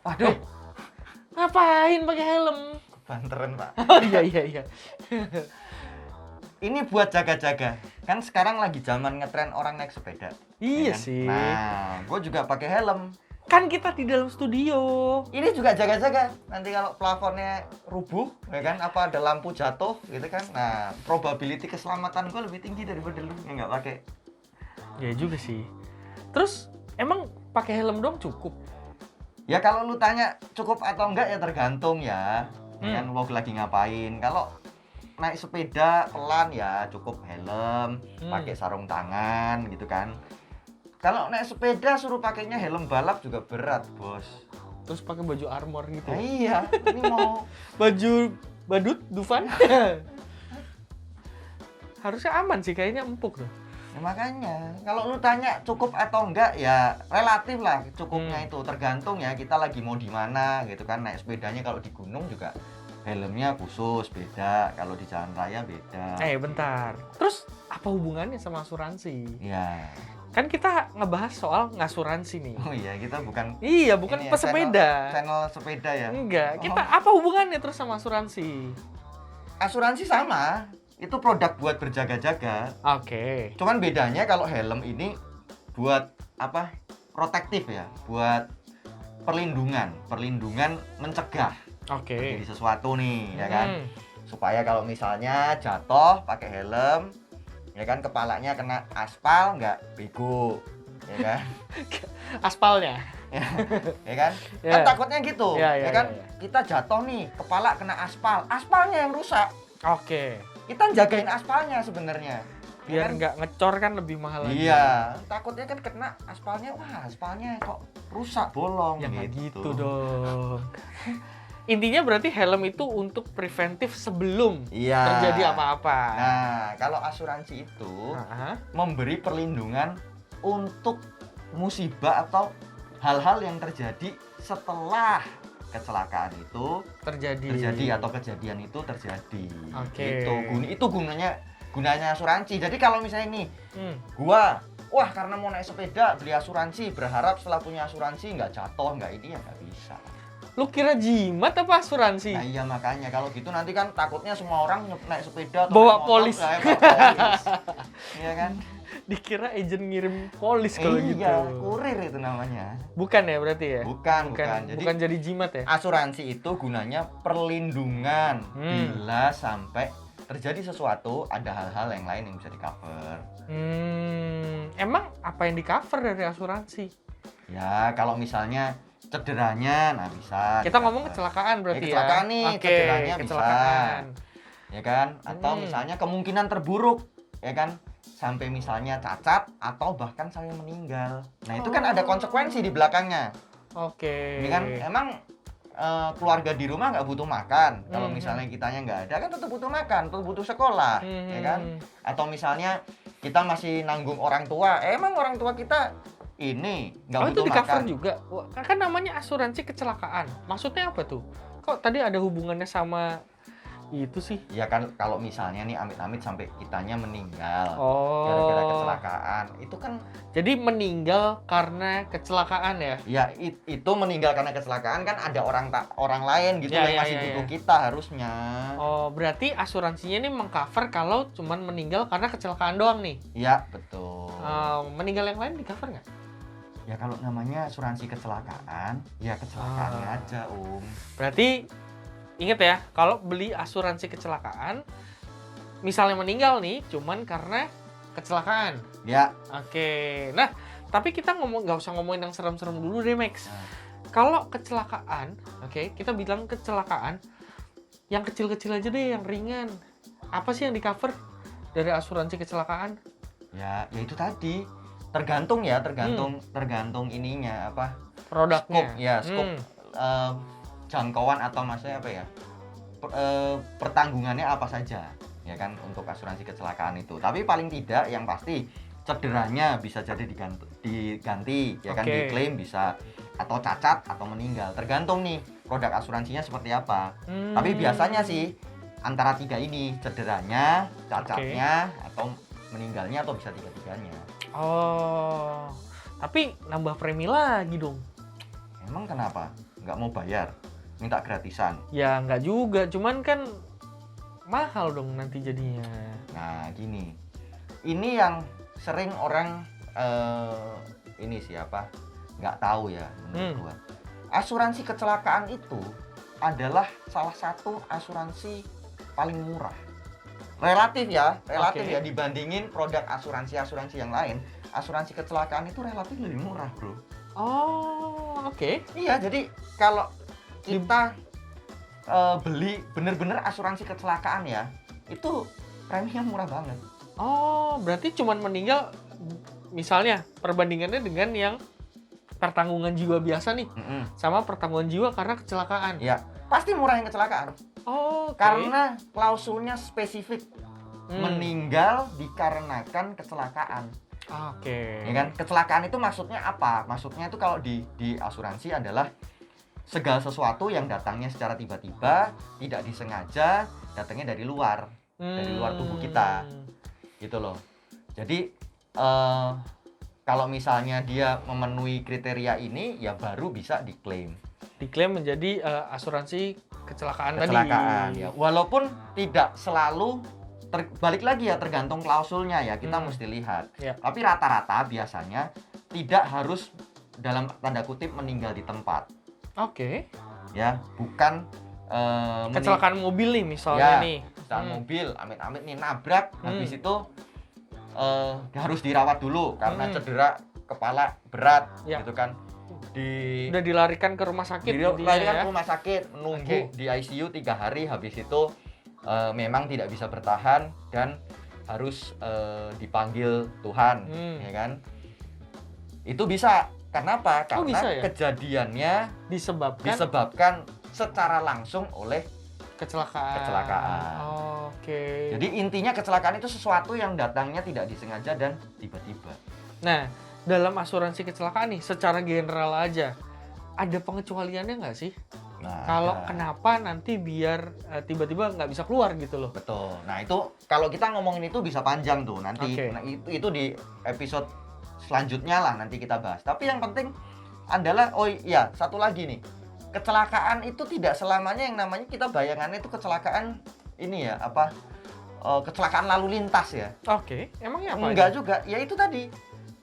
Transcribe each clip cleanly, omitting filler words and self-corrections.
Waduh, Ngapain pakai helm? banteran Pak. Oh iya. Ini buat jaga-jaga. Kan sekarang lagi zaman ngetren orang naik sepeda. Iya ya kan? sih. Nah, gue juga pakai helm. Kan kita di dalam studio. Ini juga jaga-jaga. Nanti kalau plafonnya rubuh, ya kan? Apa ada lampu jatuh, gitu kan? Nah, probability keselamatan gue lebih tinggi daripada lu yang nggak pakai. Ya juga sih. Terus emang pakai helm dong cukup? Ya kalau lu tanya cukup atau enggak ya tergantung ya. Kan lo lagi ngapain? Kalau naik sepeda pelan ya cukup helm, pakai sarung tangan gitu kan. Kalau naik sepeda suruh pakainya helm balap juga berat, Bos. Terus pakai baju armor gitu. Nah, iya, ini mau Baju badut Dufan. Harusnya aman sih, kayaknya empuk tuh. ya, makanya kalau lu tanya cukup atau enggak ya relatif lah cukupnya itu tergantung ya kita lagi mau di mana gitu kan. Naik sepedanya kalau di gunung juga helmnya khusus beda, kalau di jalan raya beda. Bentar. Terus apa hubungannya sama asuransi? Ya. Kan kita ngebahas soal ngasuransi nih. Oh iya, kita bukan Iya, bukan ini ya, pesepeda. channel sepeda ya. Enggak, kita apa hubungannya terus sama asuransi? Asuransi sama, itu produk buat berjaga-jaga. Oke. Cuman bedanya kalau helm ini buat apa? Protektif ya, buat perlindungan mencegah Oke. terjadi sesuatu nih, ya kan? Supaya kalau misalnya jatuh pakai helm, ya kan kepalanya kena aspal nggak bego, ya kan? Aspalnya. Ya kan? Ya. Kan takutnya gitu, Ya, ya kan? ya. Kita jatuh nih, kepala kena aspal, aspalnya yang rusak. Oke. Kita jagain aspalnya sebenarnya. Biar Ya kan? nggak ngecor kan lebih mahal lagi. Iya, takutnya kan kena aspalnya, wah aspalnya kok rusak bolong. Ya nggak gitu dong. Intinya berarti helm itu untuk preventif sebelum Iya. terjadi apa-apa. Nah, kalau asuransi itu memberi perlindungan untuk musibah atau hal-hal yang terjadi setelah kecelakaan itu terjadi atau kejadian itu terjadi. Oke. Itu gunanya asuransi. Jadi kalau misalnya nih, wah karena mau naik sepeda beli asuransi, berharap setelah punya asuransi nggak jatuh, nggak ini ya nggak bisa. Lu kira jimat apa asuransi? Nah iya makanya kalau gitu nanti kan takutnya semua orang naik sepeda atau Bawa naik polis. bawa polis. Iya kan? Dikira agent ngirim polis kalau gitu. Iya, kurir itu namanya. Bukan ya berarti ya? Bukan. Bukan jadi jimat ya? Asuransi itu gunanya perlindungan bila sampai terjadi sesuatu, ada hal-hal yang lain yang bisa di-cover. Emang apa yang di-cover dari asuransi? Ya, kalau misalnya cederanya, nah bisa. Kita ngomong kecelakaan berarti ya? Kecelakaan nih, Oke, cederanya kecelakaan. bisa. Ya kan? Atau misalnya kemungkinan terburuk, ya kan? Sampai misalnya cacat atau bahkan sampai meninggal. Nah, itu kan ada konsekuensi di belakangnya. Oke. Ini kan emang keluarga di rumah nggak butuh makan. Kalau misalnya kitanya nggak ada kan tetap butuh makan, tetap butuh sekolah, ya kan? Atau misalnya kita masih nanggung orang tua, emang orang tua kita ini nggak butuh itu di-cover makan. juga? Wah, kan namanya asuransi kecelakaan. Maksudnya apa tuh? Kok tadi ada hubungannya sama itu sih? Ya kan kalau misalnya nih amit-amit sampai kitanya meninggal Oh. gara-gara kecelakaan, itu kan Jadi meninggal karena kecelakaan ya? ya itu meninggal karena kecelakaan kan ada orang lain gitu Ya, yang ya, masih ya, butuh ya. kita harusnya. Oh, berarti asuransinya ini mengcover kalau cuman meninggal karena kecelakaan doang nih? Ya, betul. Meninggal yang lain di-cover nggak? Ya kalau namanya asuransi kecelakaan, ya kecelakaannya aja, Berarti ingat ya, kalau beli asuransi kecelakaan, misalnya meninggal nih, cuman karena kecelakaan. Ya. Oke, nah tapi kita nggak usah ngomongin yang serem-serem dulu deh, Max. Kalau kecelakaan, oke, kita bilang kecelakaan, yang kecil-kecil aja deh, yang ringan. Apa sih yang di-cover dari asuransi kecelakaan? Ya itu tadi. Tergantung ininya apa? Produknya. Scope jangkauan atau maksudnya apa ya? Pertanggungannya apa saja, ya kan untuk asuransi kecelakaan itu. Tapi paling tidak yang pasti cederanya bisa jadi diganti ya kan, diklaim bisa, atau cacat atau meninggal. Tergantung nih produk asuransinya seperti apa. Tapi biasanya sih antara tiga ini, cederanya, cacatnya, atau meninggalnya, atau bisa tiga-tiganya. Oh, tapi nambah premi lagi dong. Emang kenapa? nggak mau bayar, minta gratisan. Ya nggak juga, cuman kan mahal dong nanti jadinya. Nah gini, ini yang sering orang ini siapa nggak tahu ya menurut gua. Asuransi kecelakaan itu adalah salah satu asuransi paling murah. Relatif ya dibandingin produk asuransi yang lain. Asuransi kecelakaan itu relatif lebih murah, bro. Oh, oke. Iya, jadi kalau kita beli bener-bener asuransi kecelakaan ya, itu preminya murah banget. Oh, berarti cuman meninggal, misalnya perbandingannya dengan yang pertanggungan jiwa biasa nih, sama pertanggungan jiwa karena kecelakaan. Iya, pasti murah yang kecelakaan. Oh, Karena klausulnya spesifik, meninggal dikarenakan kecelakaan. Oke. Ya kan? Kecelakaan itu maksudnya apa? Maksudnya itu kalau di asuransi adalah segala sesuatu yang datangnya secara tiba-tiba, tidak disengaja, datangnya dari luar tubuh kita. Gitu loh. Jadi kalau misalnya dia memenuhi kriteria ini, ya baru bisa diklaim. Diklaim menjadi asuransi kecelakaan tadi. Ya. Walaupun tidak selalu balik lagi ya, tergantung klausulnya ya, kita mesti lihat. Yep. Tapi rata-rata biasanya tidak harus dalam tanda kutip meninggal di tempat. Oke. Ya, bukan kecelakaan mobil nih misalnya ya, nih. Kecelakaan mobil, amit-amit nih nabrak, habis itu harus dirawat dulu karena cedera kepala berat, gitu kan. Udah dilarikan ke rumah sakit. Dilarikan ke rumah sakit, menunggu di ICU 3 hari, habis itu memang tidak bisa bertahan dan harus dipanggil Tuhan, ya kan? Itu bisa. Kenapa? Karena bisa ya? kejadiannya disebabkan secara langsung oleh kecelakaan. Oke. Jadi intinya kecelakaan itu sesuatu yang datangnya tidak disengaja dan tiba-tiba. Nah, dalam asuransi kecelakaan nih, secara general aja, ada pengecualiannya nggak sih? Nah, kalau kenapa nanti biar tiba-tiba nggak bisa keluar gitu loh. Betul. Nah itu kalau kita ngomongin itu bisa panjang tuh nanti. Okay. Nah, itu di episode selanjutnya lah nanti kita bahas. Tapi yang penting adalah, oh iya satu lagi nih, kecelakaan itu tidak selamanya yang namanya kita bayangannya itu kecelakaan ini ya kecelakaan lalu lintas ya. Oke. Emangnya apa? Enggak juga. Ya itu tadi,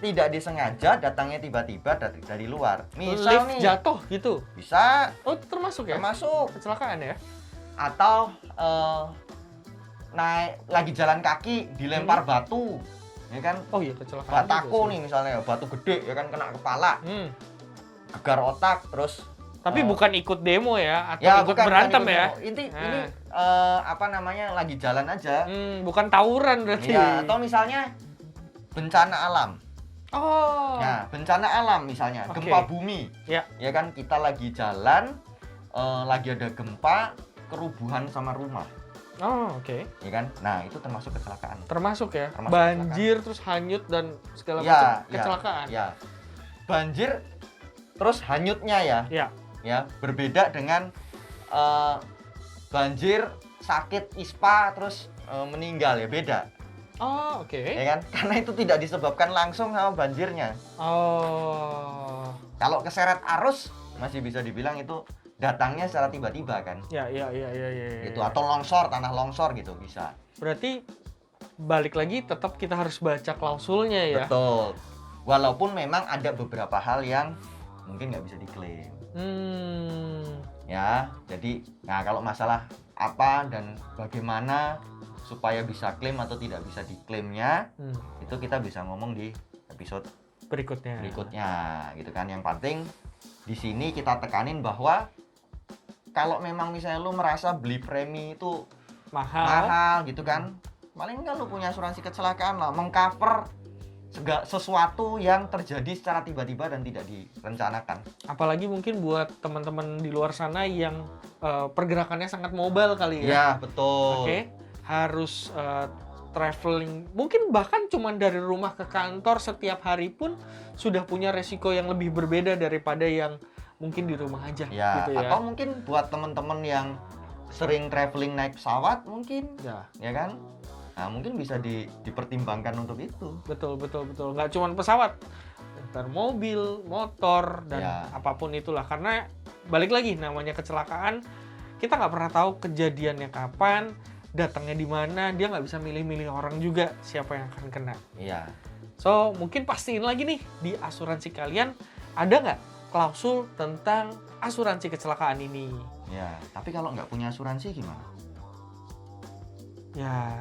tidak disengaja datangnya tiba-tiba dari luar. Misal lift nih jatuh gitu. Bisa. Oh termasuk ya? Termasuk. Kecelakaan ya? Atau naik lagi jalan kaki dilempar batu, ya kan? Oh iya, kecelakaan. Batako nih misalnya, batu gede ya kan, kena kepala, gegar otak, terus. Tapi bukan ikut demo ya, atau ya, ikut bukan berantem ikut ya? demo. Ini apa namanya, lagi jalan aja. Bukan tawuran berarti. Ya, atau misalnya bencana alam. Oh. Nah, bencana alam misalnya, gempa bumi. Ya. Ya kan, kita lagi jalan, lagi ada gempa, kerubuhan sama rumah. Oh, oke. Ya kan? Nah, itu termasuk kecelakaan. Termasuk ya? Termasuk banjir terus hanyut dan segala macam kecelakaan. Ya. Banjir terus hanyutnya ya. Ya. Ya, berbeda dengan banjir sakit ispa terus meninggal ya, beda. Oh, oke. Ya kan? Karena itu tidak disebabkan langsung sama banjirnya. Oh. Kalau keseret arus masih bisa dibilang itu datangnya secara tiba-tiba kan. Ya. Itu atau longsor, tanah longsor gitu bisa. Berarti balik lagi tetap kita harus baca klausulnya ya. Betul. Walaupun memang ada beberapa hal yang mungkin nggak bisa diklaim. Ya, jadi kalau masalah apa dan bagaimana supaya bisa klaim atau tidak bisa diklaimnya, itu kita bisa ngomong di episode berikutnya gitu kan. Yang penting di sini kita tekanin bahwa kalau memang misalnya lu merasa beli premi itu mahal gitu kan, paling kan lu punya asuransi kecelakaan lah, mengcover segala sesuatu yang terjadi secara tiba-tiba dan tidak direncanakan. Apalagi mungkin buat teman-teman di luar sana yang pergerakannya sangat mobile kali ya. Ya, betul. Oke. Harus traveling, mungkin bahkan cuma dari rumah ke kantor setiap hari pun sudah punya resiko yang lebih berbeda daripada yang mungkin di rumah aja. Ya, gitu ya. atau mungkin buat teman-teman yang sering traveling naik pesawat mungkin, ya kan? Nah, mungkin bisa dipertimbangkan untuk itu. Betul. Nggak cuma pesawat, ntar mobil, motor, dan apapun itulah. Karena balik lagi namanya kecelakaan, kita nggak pernah tahu kejadiannya kapan, datangnya di mana, dia nggak bisa milih-milih orang juga siapa yang akan kena. Iya. So, mungkin pastiin lagi nih di asuransi kalian ada nggak klausul tentang asuransi kecelakaan ini. Ya, tapi kalau nggak punya asuransi gimana? Ya,